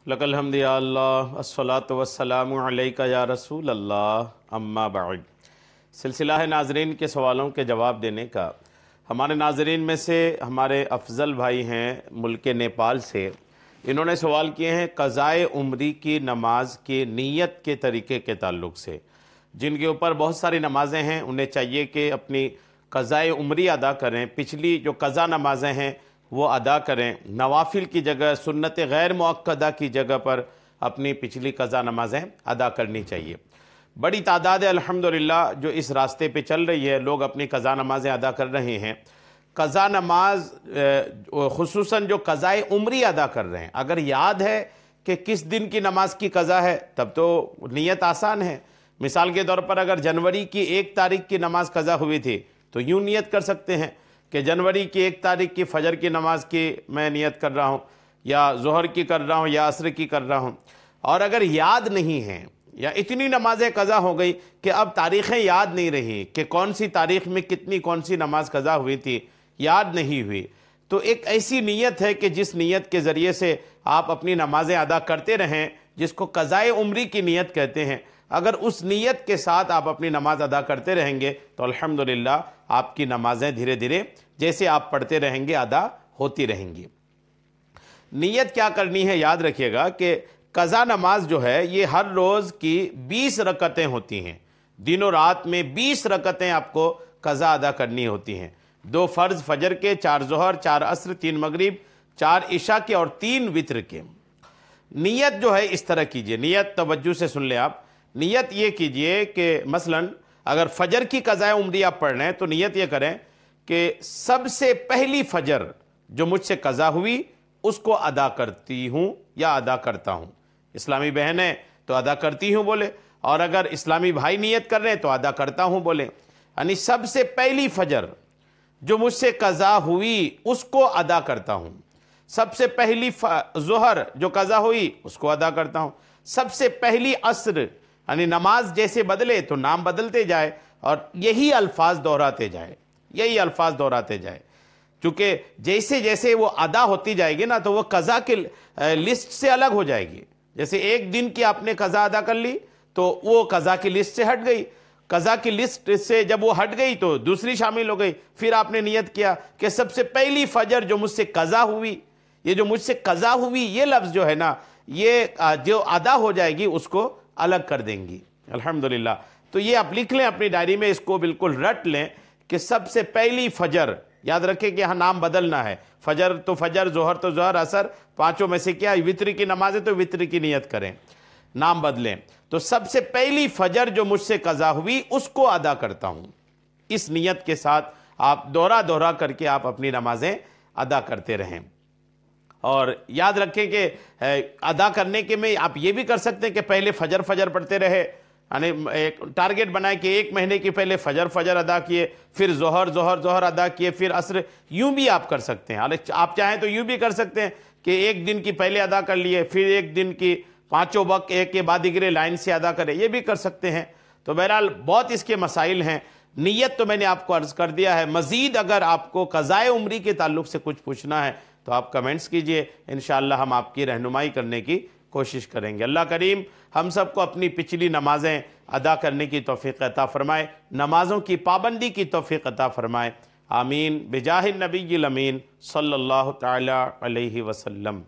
لک الحمد یا اللہ الصلاۃ والسلام علیک یا رسول اللہ اما بعد۔ سلسلہ ہے ناظرین کے سوالوں کے جواب دینے کا۔ ہمارے ناظرین میں سے ہمارے افضل بھائی ہیں ملک نیپال سے، انہوں نے سوال کیے ہیں قضائے عمری کی نماز کی نیت کے طریقے کے تعلق سے۔ جن کے اوپر بہت ساری نمازیں ہیں، انہیں چاہیے کہ اپنی قضائے عمری ادا کریں، پچھلی جو قضا نمازیں ہیں وہ ادا کریں، نوافل کی جگہ، سنت غیر مؤکدہ کی جگہ پر اپنی پچھلی قضا نمازیں ادا کرنی چاہیے۔ بڑی تعداد ہے الحمدللہ جو اس راستے پہ چل رہی ہے، لوگ اپنی قضا نمازیں ادا کر رہے ہیں۔ قضا نماز خصوصاً جو قضائے عمری ادا کر رہے ہیں، اگر یاد ہے کہ کس دن کی نماز کی قضا ہے تب تو نیت آسان ہے۔ مثال کے طور پر اگر جنوری کی 1 تاریخ کی نماز قضا ہوئی تھی تو یوں نیت کر سکتے ہیں کہ جنوری کی 1 تاریخ کی فجر کی نماز کی میں نیت کر رہا ہوں، یا ظہر کی کر رہا ہوں، یا عصر کی کر رہا ہوں۔ اور اگر یاد نہیں ہیں یا اتنی نمازیں قضا ہو گئی کہ اب تاریخیں یاد نہیں رہی کہ کون سی تاریخ میں کون سی نماز قضا ہوئی تھی، یاد نہیں ہوئی، تو ایک ایسی نیت ہے کہ جس نیت کے ذریعے سے آپ اپنی نمازیں ادا کرتے رہیں، جس کو قضائے عمری کی نیت کہتے ہیں۔ اگر اس نیت کے ساتھ آپ اپنی نماز ادا کرتے رہیں گے تو الحمدللہ آپ کی نمازیں دھیرے دھیرے جیسے آپ پڑھتے رہیں گے ادا ہوتی رہیں گی۔ نیت کیا کرنی ہے، یاد رکھیے گا کہ قضا نماز جو ہے یہ ہر روز کی 20 رکعتیں ہوتی ہیں، دن و رات میں 20 رکعتیں آپ کو قضا ادا کرنی ہوتی ہیں۔ 2 فرض فجر کے، 4 ظہر، 4 عصر، 3 مغرب، 4 عشاء کے اور 3 وتر کے۔ نیت جو ہے اس طرح کیجئے، نیت توجہ سے سن لیں آپ۔ نیت یہ کیجئے کہ مثلاً اگر فجر کی قضائے عمری آپ پڑھ رہے ہیں تو نیت یہ کریں کہ سب سے پہلی فجر جو مجھ سے قضا ہوئی اس کو ادا کرتی ہوں یا ادا کرتا ہوں۔ اسلامی بہن ہے تو ادا کرتی ہوں بولے، اور اگر اسلامی بھائی نیت کر رہے ہیں تو ادا کرتا ہوں بولے۔ یعنی سب سے پہلی فجر جو مجھ سے قضا ہوئی اس کو ادا کرتا ہوں، سب سے پہلی ظہر جو قضا ہوئی اس کو ادا کرتا ہوں، سب سے پہلی عصر، یعنی نماز جیسے بدلے تو نام بدلتے جائے اور یہی الفاظ دہراتے جائے، چونکہ جیسے جیسے وہ ادا ہوتی جائے گی نا تو وہ قضا کی لسٹ سے الگ ہو جائے گی۔ جیسے 1 دن کی آپ نے قضا ادا کر لی تو وہ قضا کی لسٹ سے ہٹ گئی، قضا کی لسٹ سے جب وہ ہٹ گئی تو دوسری شامل ہو گئی۔ پھر آپ نے نیت کیا کہ سب سے پہلی فجر جو مجھ سے قضا ہوئی، یہ جو مجھ سے قضا ہوئی یہ لفظ جو ہے نا یہ جو ادا ہو جائے گی اس کو الگ کر دیں گی الحمدللہ۔ تو یہ آپ لکھ لیں اپنی ڈائری میں، اس کو بالکل رٹ لیں کہ سب سے پہلی فجر، یاد رکھیں کہ یہاں نام بدلنا ہے، فجر تو فجر، ظہر تو ظہر، عصر، پانچوں میں سے کیا وتر کی نماز ہے تو وتر کی نیت کریں، نام بدلیں۔ تو سب سے پہلی فجر جو مجھ سے قضا ہوئی اس کو ادا کرتا ہوں، اس نیت کے ساتھ آپ دورہ کر کے آپ اپنی نمازیں ادا کرتے رہیں۔ اور یاد رکھیں کہ ادا کرنے کے میں آپ یہ بھی کر سکتے ہیں کہ پہلے فجر پڑھتے رہے، یعنی ایک ٹارگٹ بنائے کہ 1 مہینے کی پہلے فجر ادا کیے، پھر ظہر ادا کیے، پھر عصر، یوں بھی آپ کر سکتے ہیں۔ آپ چاہیں تو یوں بھی کر سکتے ہیں کہ 1 دن کی پہلے ادا کر لیے، پھر 1 دن کی 5 وقت ایک کے بعد دیگرے لائن سے ادا کرے، یہ بھی کر سکتے ہیں۔ تو بہرحال بہت اس کے مسائل ہیں۔ نیت تو میں نے آپ کو عرض کر دیا ہے، مزید اگر آپ کو قضائے عمری کے تعلق سے کچھ پوچھنا ہے تو آپ کمنٹس کیجئے، انشاءاللہ ہم آپ کی رہنمائی کرنے کی کوشش کریں گے۔ اللہ کریم ہم سب کو اپنی پچھلی نمازیں ادا کرنے کی توفیق عطا فرمائے، نمازوں کی پابندی کی توفیق عطا فرمائے، آمین بجاہ النبی الامین صلی اللہ تعالی علیہ وسلم۔